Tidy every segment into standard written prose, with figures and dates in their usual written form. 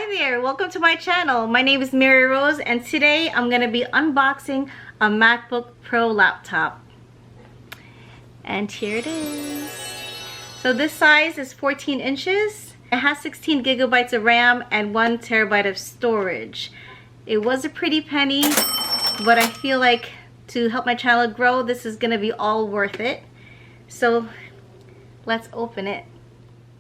Hi there, welcome to my channel. My name is Mary Rose and today I'm going to be unboxing a MacBook Pro laptop. And here it is. So this size is 14 inches. It has 16 gigabytes of RAM and 1 terabyte of storage. It was a pretty penny, but I feel like to help my channel grow, this is going to be all worth it. So let's open it.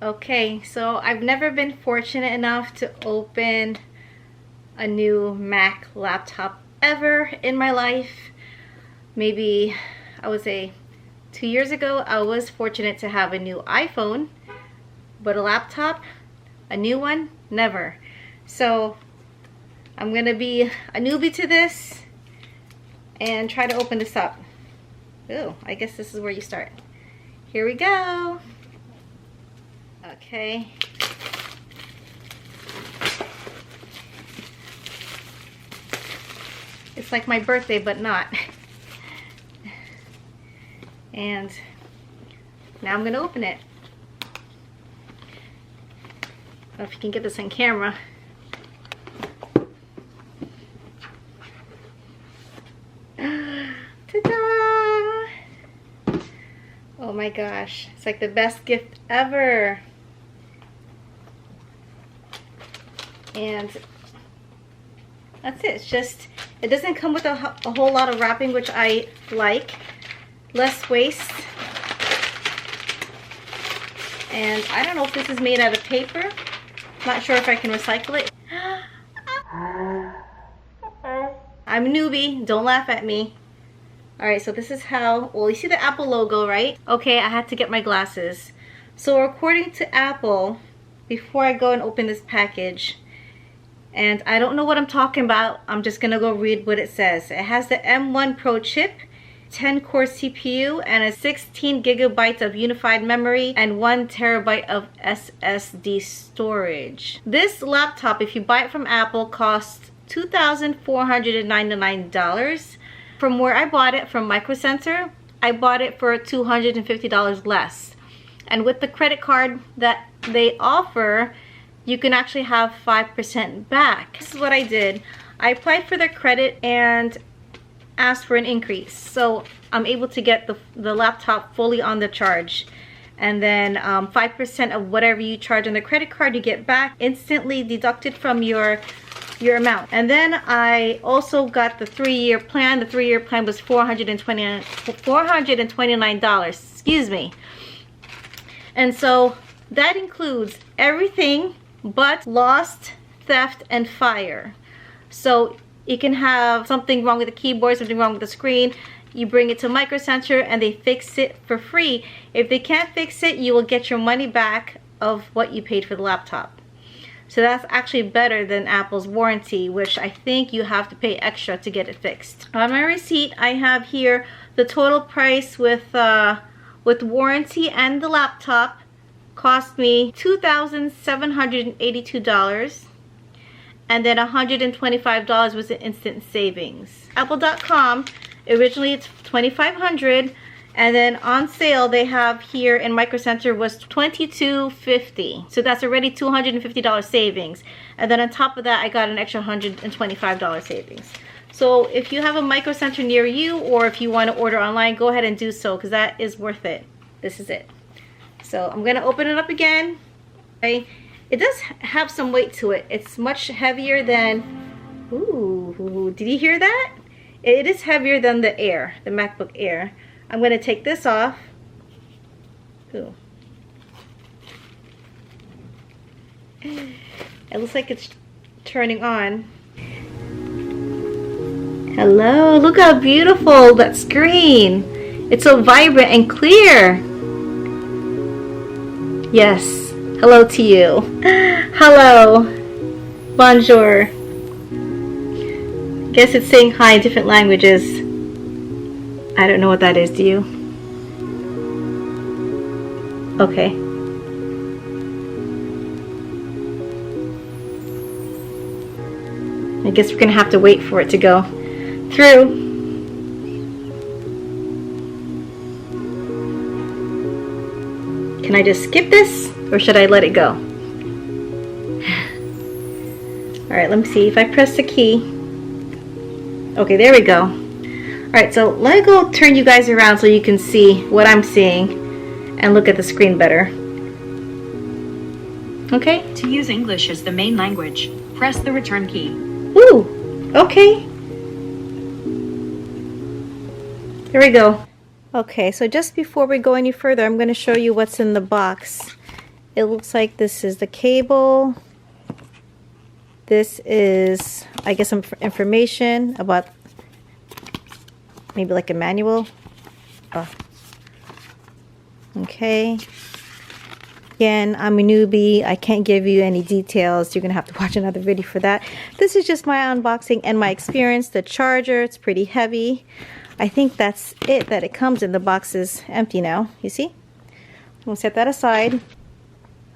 Okay, so I've never been fortunate enough to open a new Mac laptop ever in my life. Maybe I would say 2 years ago I was fortunate to have a new iPhone, but a laptop, a new one, never. So I'm gonna be a newbie to this and try to open this up. Ooh, I guess this is where you start. Here we go. Okay. It's like my birthday, but not. And now I'm gonna open it. I don't know if you can get this on camera. Ta-da! Oh my gosh, it's like the best gift ever. And that's it. It's just, it doesn't come with a whole lot of wrapping, which I like. Less waste. And I don't know if this is made out of paper. Not sure if I can recycle it. I'm a newbie, don't laugh at me. Alright, so this is how, well, you see the Apple logo, right? Okay, I had to get my glasses. So according to Apple, before I go and open this package, and I don't know what I'm talking about, I'm just gonna go read what it says. It has the M1 Pro chip, 10-core CPU, and a 16 gigabytes of unified memory, and 1 terabyte of SSD storage. This laptop, if you buy it from Apple, costs $2,499. From where I bought it, from Micro Center, I bought it for $250 less. And with the credit card that they offer, you can actually have 5% back. This is what I did. I applied for their credit and asked for an increase. So I'm able to get the laptop fully on the charge. And then 5% of whatever you charge on the credit card, you get back instantly deducted from your amount. And then I also got the 3-year plan. The 3-year plan was $429. Excuse me. And so that includes everything but lost, theft, and fire. So you can have something wrong with the keyboard, something wrong with the screen. You bring it to Micro Center and they fix it for free. If they can't fix it, you will get your money back of what you paid for the laptop. So that's actually better than Apple's warranty, which I think you have to pay extra to get it fixed. On my receipt, I have here the total price with warranty and the laptop. Cost me $2,782, and then $125 was an instant savings. Apple.com, originally it's $2,500, and then on sale they have here in Micro Center was $22.50. So that's already $250 savings. And then on top of that, I got an extra $125 savings. So if you have a Micro Center near you, or if you want to order online, go ahead and do so, because that is worth it. This is it. So I'm going to open it up again. Okay. It does have some weight to it. It's much heavier than, ooh, did you hear that? It is heavier than the Air, the MacBook Air. I'm going to take this off. Ooh. It looks like it's turning on. Hello, look how beautiful that screen. It's so vibrant and clear. Yes, hello to you. Hello, bonjour. Guess it's saying hi in different languages. I don't know what that is, do you? Okay. I guess we're gonna have to wait for it to go through. Can I just skip this, or should I let it go? Alright, let me see. If I press the key. Okay, there we go. Alright, so let me go turn you guys around so you can see what I'm seeing and look at the screen better. Okay? To use English as the main language, press the return key. Ooh, okay. There we go. Okay, so just before we go any further, I'm going to show you what's in the box. It looks like this is the cable. This is, I guess, some information about maybe like a manual. Oh. Okay. Again, I'm a newbie. I can't give you any details. You're going to have to watch another video for that. This is just my unboxing and my experience. The charger, it's pretty heavy. I think that's it, that it comes in. The box is empty now. You see? We'll set that aside.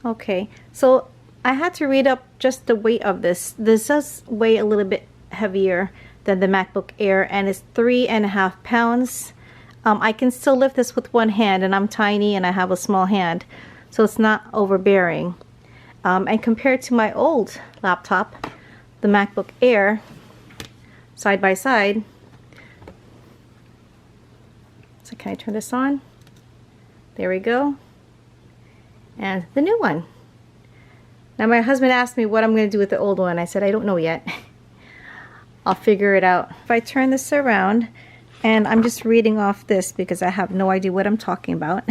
Okay, so I had to read up just the weight of this. This does weigh a little bit heavier than the MacBook Air, and it's 3.5 pounds. I can still lift this with one hand, and I'm tiny and I have a small hand, so it's not overbearing. And compared to my old laptop, the MacBook Air, side by side. So can I turn this on? There we go. And the new one. Now my husband asked me what I'm going to do with the old one. I said, I don't know yet. I'll figure it out. If I turn this around, and I'm just reading off this because I have no idea what I'm talking about.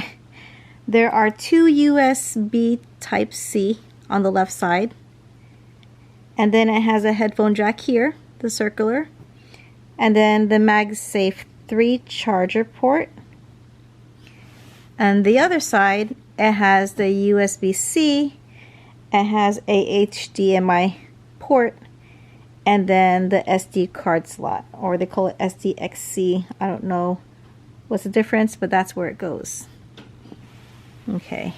There are two USB Type-C on the left side. And then it has a headphone jack here, the circular. And then the MagSafe 3 charger port. And the other side, it has the USB-C. It has a HDMI port. And then the SD card slot, or they call it SDXC. I don't know what's the difference, but that's where it goes. Okay.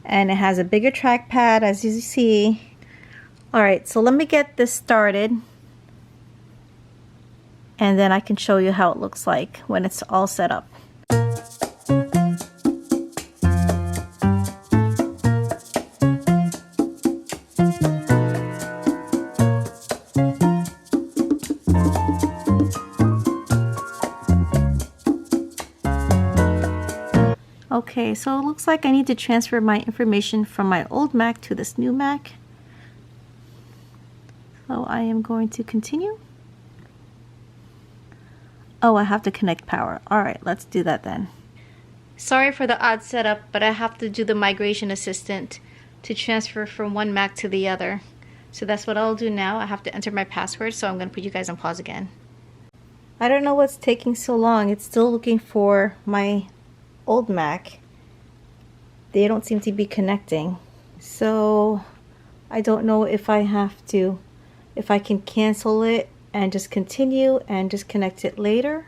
And it has a bigger trackpad, as you see. Alright, so let me get this started. And then I can show you how it looks like when it's all set up. Okay, so it looks like I need to transfer my information from my old Mac to this new Mac. So I am going to continue. Oh, I have to connect power. Alright, let's do that then. Sorry for the odd setup, but I have to do the migration assistant to transfer from one Mac to the other. So that's what I'll do now. I have to enter my password, so I'm going to put you guys on pause again. I don't know what's taking so long. It's still looking for my old Mac. They don't seem to be connecting. So I don't know if I can cancel it and just continue and just connect it later.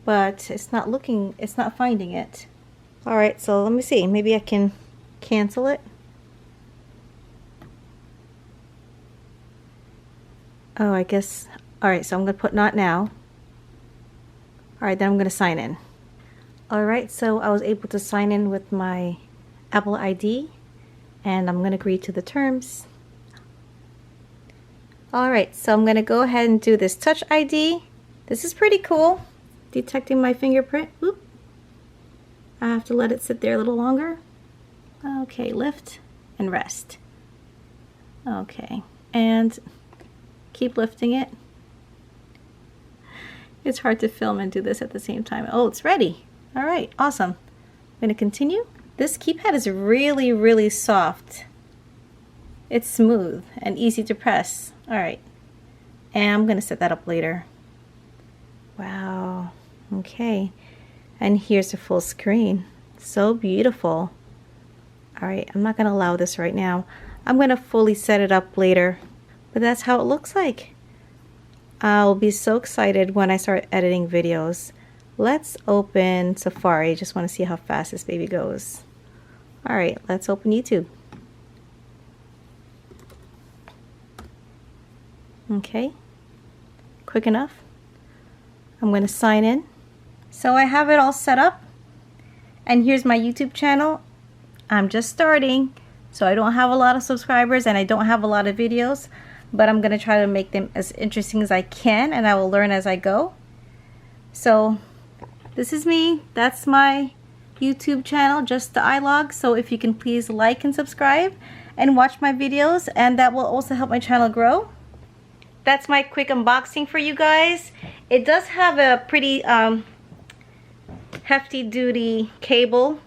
But it's not finding it. Alright, so let me see. Maybe I can cancel it. Oh, I guess. Alright, so I'm going to put not now. Alright, then I'm going to sign in. Alright, so I was able to sign in with my Apple ID, and I'm going to agree to the terms. Alright, so I'm going to go ahead and do this Touch ID. This is pretty cool. Detecting my fingerprint. Oop. I have to let it sit there a little longer. Okay, lift and rest. Okay, and keep lifting it. It's hard to film and do this at the same time. Oh, it's ready. Alright, awesome. I'm going to continue. This keypad is really, really soft. It's smooth and easy to press. Alright, and I'm going to set that up later. Wow. Okay, and here's the full screen. So beautiful. Alright, I'm not going to allow this right now. I'm going to fully set it up later. But that's how it looks like. I'll be so excited when I start editing videos. Let's open Safari. Just want to see how fast this baby goes. Alright, let's open YouTube. Okay, quick enough. I'm going to sign in. So I have it all set up. And here's my YouTube channel. I'm just starting. So I don't have a lot of subscribers and I don't have a lot of videos, but I'm going to try to make them as interesting as I can, and I will learn as I go. So this is me. That's my YouTube channel, just the iLog. So if you can please like and subscribe and watch my videos, and that will also help my channel grow. That's my quick unboxing for you guys. It does have a pretty hefty duty cable,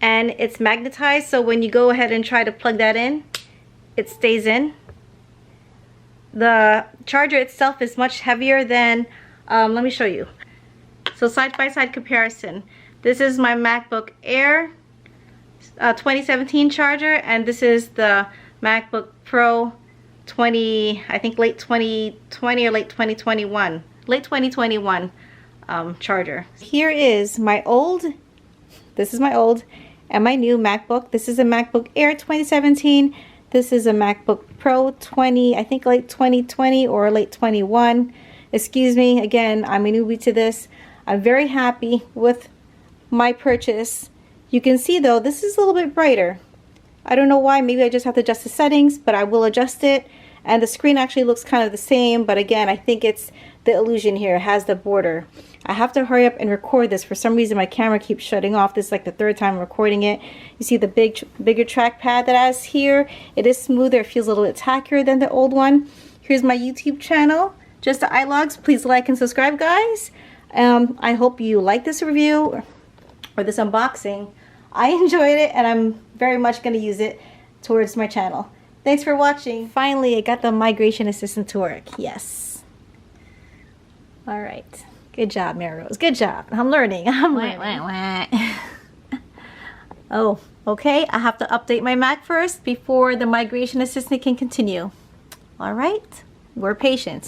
and it's magnetized, so when you go ahead and try to plug that in, it stays in. The charger itself is much heavier than, let me show you. So side-by-side comparison. This is my MacBook Air 2017 charger, and this is the MacBook Pro I think late 2020 or late 2021. Late 2021 charger. Here is my old, this is my old and my new MacBook. This is a MacBook Air 2017. This is a MacBook Pro I think late 2020 or late 21. Excuse me, again, I'm a newbie to this. I'm very happy with my purchase. You can see though, this is a little bit brighter. I don't know why, maybe I just have to adjust the settings, but I will adjust it. And the screen actually looks kind of the same, but again, I think it's the illusion here. It has the border. I have to hurry up and record this. For some reason, my camera keeps shutting off. This is like the third time I'm recording it. You see the bigger trackpad that it has here. It is smoother. It feels a little bit tackier than the old one. Here's my YouTube channel, just the iLogs. Please like and subscribe, guys. I hope you like this review or this unboxing. I enjoyed it, and I'm very much going to use it towards my channel. Thanks for watching. Finally, I got the migration assistant to work. Yes. All right. Good job, Mary Rose. Good job. I'm learning. I'm learning. Oh, okay. I have to update my Mac first before the migration assistant can continue. All right. We're patient.